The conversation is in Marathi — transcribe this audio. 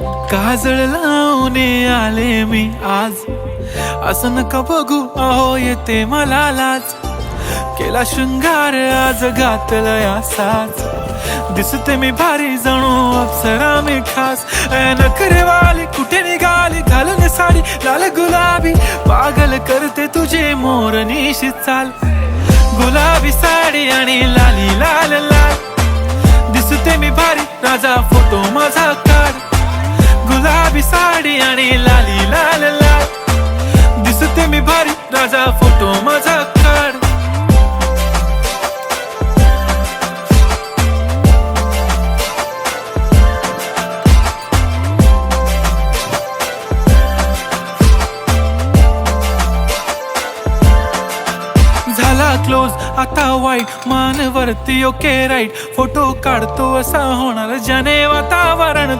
काजळ लावून आले मी आज, असं नका बघू अहो येते मला लाज. केला शृंगार आज घातला साज, दिसते मी भारी जणू अप्सरा मी खास. नखरेवाली कुठे निघाली घालून साडी लाल गुलाबी, पागल करते तुझे मोरनीशी चाल. गुलाबी साडी आणि लाली लाल लाल, दिसते मी भारी राजा फोटो माझा काढ. गुलाबी साडी आणि लाली लाल लाल, दिसते मी भारी राजा फोटो माझा काढ. झाला क्लोज आता वाईट मान वरती ओके राईट, फोटो काढतो असा होणार ज्याने वातावरण